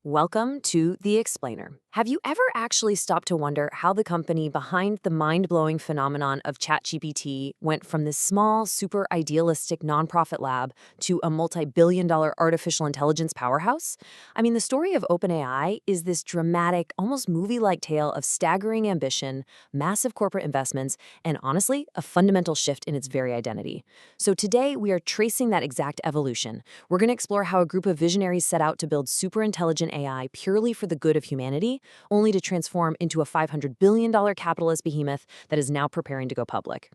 Welcome to The Explainer. Have you ever actually stopped to wonder how the company behind the mind-blowing phenomenon of ChatGPT went from this small, super idealistic nonprofit lab to a multi-billion-dollar artificial intelligence powerhouse? I mean, the story of OpenAI is this dramatic, almost movie-like tale of staggering ambition, massive corporate investments, and honestly, a fundamental shift in its very identity. So today, we are tracing that exact evolution. We're going to explore how a group of visionaries set out to build super intelligent AI purely for the good of humanity, only to transform into a $500 billion capitalist behemoth that is now preparing to go public.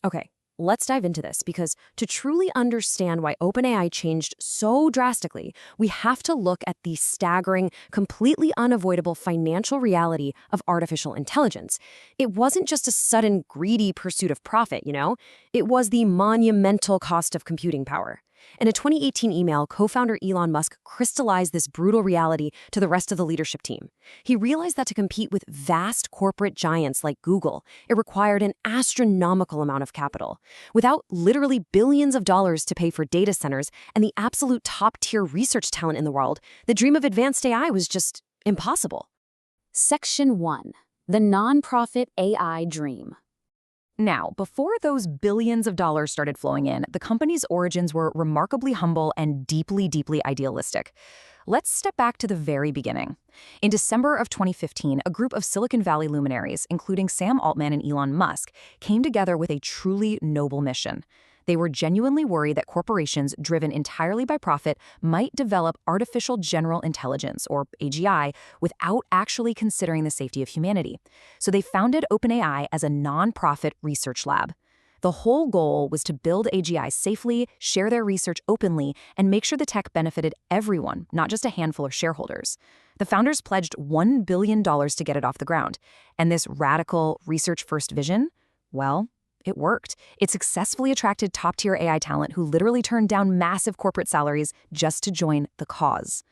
Okay, let's dive into this because to truly understand why OpenAI changed so drastically, we have to look at the staggering, completely unavoidable financial reality of artificial intelligence. It wasn't just a sudden, greedy pursuit of profit, It was the monumental cost of computing power. In a 2018 email, co-founder Elon Musk crystallized this brutal reality to the rest of the leadership team. He realized that to compete with vast corporate giants like Google, it required an astronomical amount of capital. Without literally billions of dollars to pay for data centers and the absolute top-tier research talent in the world, the dream of advanced AI was just impossible. Section 1. The Nonprofit AI Dream. Now, before those billions of dollars started flowing in, the company's origins were remarkably humble and deeply, deeply idealistic. Let's step back to the very beginning. In December of 2015, a group of Silicon Valley luminaries, including Sam Altman and Elon Musk, came together with a truly noble mission. They were genuinely worried that corporations driven entirely by profit might develop artificial general intelligence, or AGI, without actually considering the safety of humanity. So they founded OpenAI as a nonprofit research lab. The whole goal was to build AGI safely, share their research openly, and make sure the tech benefited everyone, not just a handful of shareholders. The founders pledged $1 billion to get it off the ground. And this radical, research-first vision, well, it worked. It successfully attracted top-tier AI talent who literally turned down massive corporate salaries just to join the cause.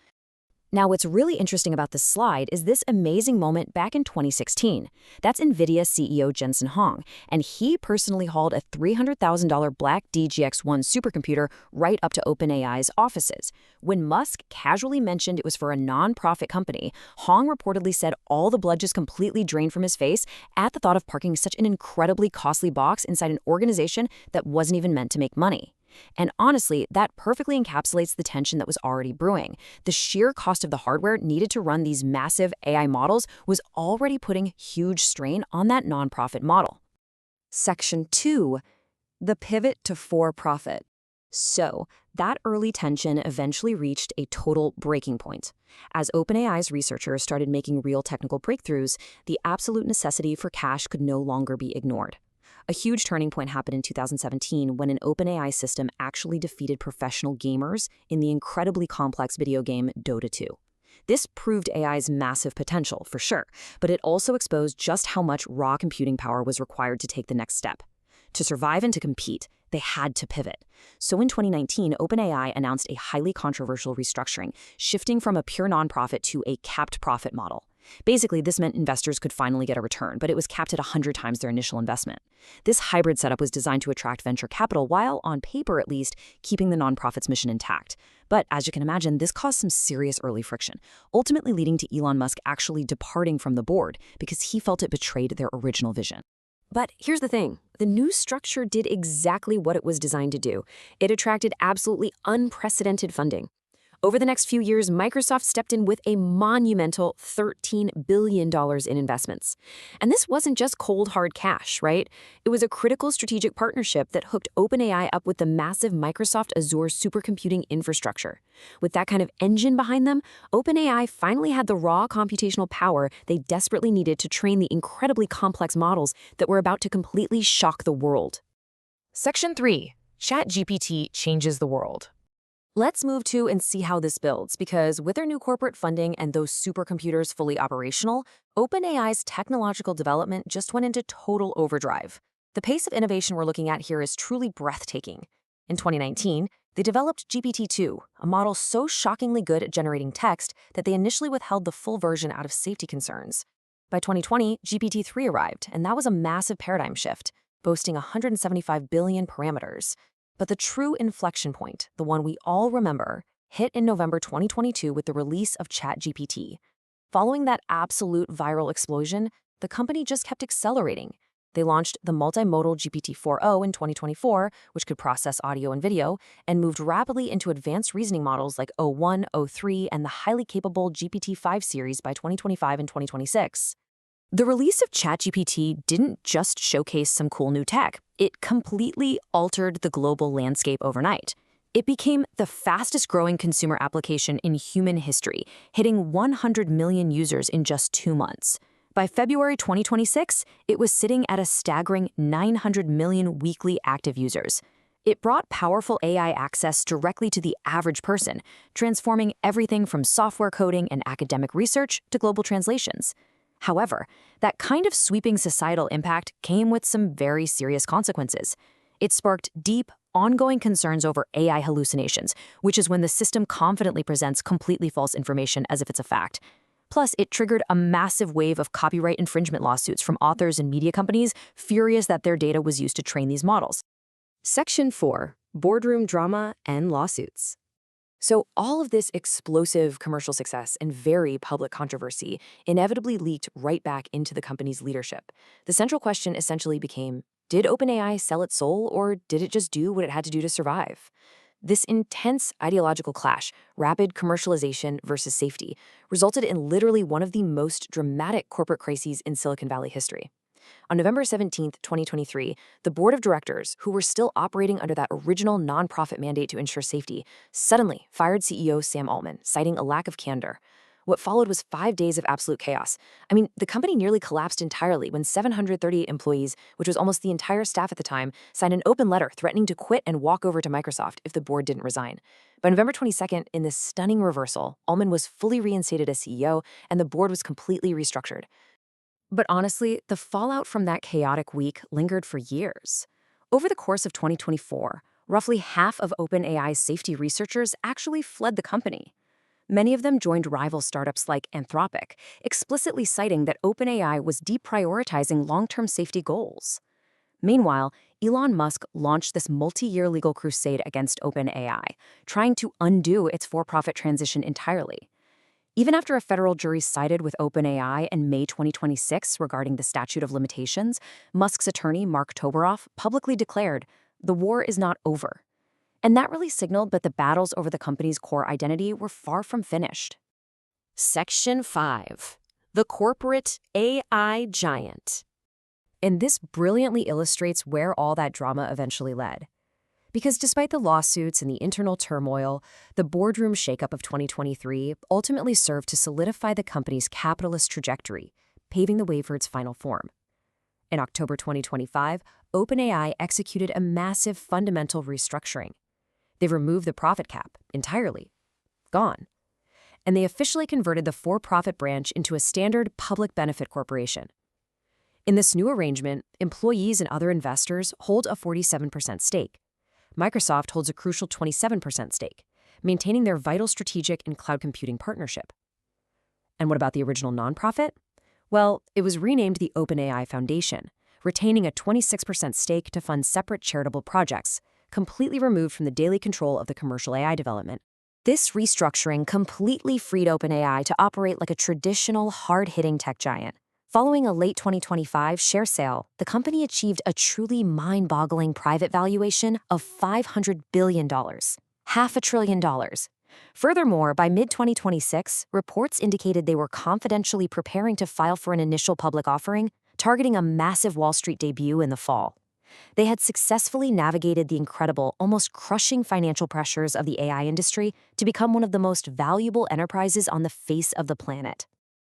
Now, what's really interesting about this slide is this amazing moment back in 2016. That's NVIDIA CEO Jensen Huang, and he personally hauled a $300,000 black DGX-1 supercomputer right up to OpenAI's offices. When Musk casually mentioned it was for a nonprofit company, Huang reportedly said all the blood just completely drained from his face at the thought of parking such an incredibly costly box inside an organization that wasn't even meant to make money. And honestly, that perfectly encapsulates the tension that was already brewing. The sheer cost of the hardware needed to run these massive AI models was already putting huge strain on that nonprofit model. Section 2. The Pivot to For-Profit. So, that early tension eventually reached a total breaking point. As OpenAI's researchers started making real technical breakthroughs, the absolute necessity for cash could no longer be ignored. A huge turning point happened in 2017 when an OpenAI system actually defeated professional gamers in the incredibly complex video game Dota 2. This proved AI's massive potential, for sure, but it also exposed just how much raw computing power was required to take the next step. To survive and to compete, they had to pivot. So in 2019, OpenAI announced a highly controversial restructuring, shifting from a pure nonprofit to a capped profit model. Basically, this meant investors could finally get a return, but it was capped at 100 times their initial investment. This hybrid setup was designed to attract venture capital while, on paper at least, keeping the nonprofit's mission intact. But as you can imagine, this caused some serious early friction, ultimately leading to Elon Musk actually departing from the board because he felt it betrayed their original vision. But here's the thing. The new structure did exactly what it was designed to do. It attracted absolutely unprecedented funding. Over the next few years, Microsoft stepped in with a monumental $13 billion in investments. And this wasn't just cold, hard cash, right? It was a critical strategic partnership that hooked OpenAI up with the massive Microsoft Azure supercomputing infrastructure. With that kind of engine behind them, OpenAI finally had the raw computational power they desperately needed to train the incredibly complex models that were about to completely shock the world. Section 3. ChatGPT changes the world. Let's move to and see how this builds, because with their new corporate funding and those supercomputers fully operational, OpenAI's technological development just went into total overdrive. The pace of innovation we're looking at here is truly breathtaking. In 2019, they developed GPT-2, a model so shockingly good at generating text that they initially withheld the full version out of safety concerns. By 2020, GPT-3 arrived, and that was a massive paradigm shift, boasting 175 billion parameters. But the true inflection point, the one we all remember, hit in November 2022 with the release of ChatGPT. Following that absolute viral explosion, the company just kept accelerating. They launched the multimodal GPT-4o in 2024, which could process audio and video, and moved rapidly into advanced reasoning models like o1, o3, and the highly capable GPT-5 series by 2025 and 2026. The release of ChatGPT didn't just showcase some cool new tech. It completely altered the global landscape overnight. It became the fastest-growing consumer application in human history, hitting 100 million users in just 2 months. By February 2026, it was sitting at a staggering 900 million weekly active users. It brought powerful AI access directly to the average person, transforming everything from software coding and academic research to global translations. However, that kind of sweeping societal impact came with some very serious consequences. It sparked deep, ongoing concerns over AI hallucinations, which is when the system confidently presents completely false information as if it's a fact. Plus, it triggered a massive wave of copyright infringement lawsuits from authors and media companies furious that their data was used to train these models. Section 4. Boardroom drama and lawsuits. So all of this explosive commercial success and very public controversy inevitably leaked right back into the company's leadership. The central question essentially became, did OpenAI sell its soul, or did it just do what it had to do to survive? This intense ideological clash, rapid commercialization versus safety, resulted in literally one of the most dramatic corporate crises in Silicon Valley history. On November 17, 2023, the board of directors, who were still operating under that original nonprofit mandate to ensure safety, suddenly fired CEO Sam Altman, citing a lack of candor. What followed was 5 days of absolute chaos. The company nearly collapsed entirely when 738 employees, which was almost the entire staff at the time, signed an open letter threatening to quit and walk over to Microsoft if the board didn't resign. By November 22nd, in this stunning reversal, Altman was fully reinstated as CEO, and the board was completely restructured. But honestly, the fallout from that chaotic week lingered for years. Over the course of 2024, roughly half of OpenAI's safety researchers actually fled the company. Many of them joined rival startups like Anthropic, explicitly citing that OpenAI was deprioritizing long-term safety goals. Meanwhile, Elon Musk launched this multi-year legal crusade against OpenAI, trying to undo its for-profit transition entirely. Even after a federal jury sided with OpenAI in May 2026 regarding the statute of limitations, Musk's attorney, Mark Toberoff, publicly declared, "The war is not over." And that really signaled that the battles over the company's core identity were far from finished. Section 5. The corporate AI giant. And this brilliantly illustrates where all that drama eventually led. Because despite the lawsuits and the internal turmoil, the boardroom shakeup of 2023 ultimately served to solidify the company's capitalist trajectory, paving the way for its final form. In October 2025, OpenAI executed a massive fundamental restructuring. They removed the profit cap entirely. Gone. And they officially converted the for-profit branch into a standard public benefit corporation. In this new arrangement, employees and other investors hold a 47% stake. Microsoft holds a crucial 27% stake, maintaining their vital strategic and cloud computing partnership. And what about the original nonprofit? Well, it was renamed the OpenAI Foundation, retaining a 26% stake to fund separate charitable projects, completely removed from the daily control of the commercial AI development. This restructuring completely freed OpenAI to operate like a traditional, hard-hitting tech giant. Following a late 2025 share sale, the company achieved a truly mind-boggling private valuation of $500 billion, $500 billion. Furthermore, by mid-2026, reports indicated they were confidentially preparing to file for an initial public offering, targeting a massive Wall Street debut in the fall. They had successfully navigated the incredible, almost crushing financial pressures of the AI industry to become one of the most valuable enterprises on the face of the planet.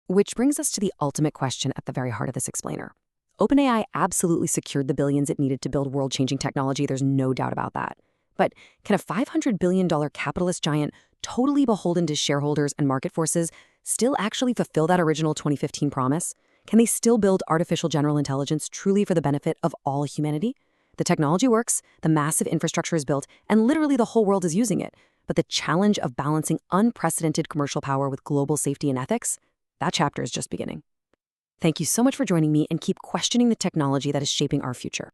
Which brings us to the ultimate question at the very heart of this explainer. OpenAI absolutely secured the billions it needed to build world-changing technology, there's no doubt about that. But can a $500 billion capitalist giant, totally beholden to shareholders and market forces, still actually fulfill that original 2015 promise? Can they still build artificial general intelligence truly for the benefit of all humanity? The technology works, the massive infrastructure is built, and literally the whole world is using it. But the challenge of balancing unprecedented commercial power with global safety and ethics, that chapter is just beginning. Thank you so much for joining me, and keep questioning the technology that is shaping our future.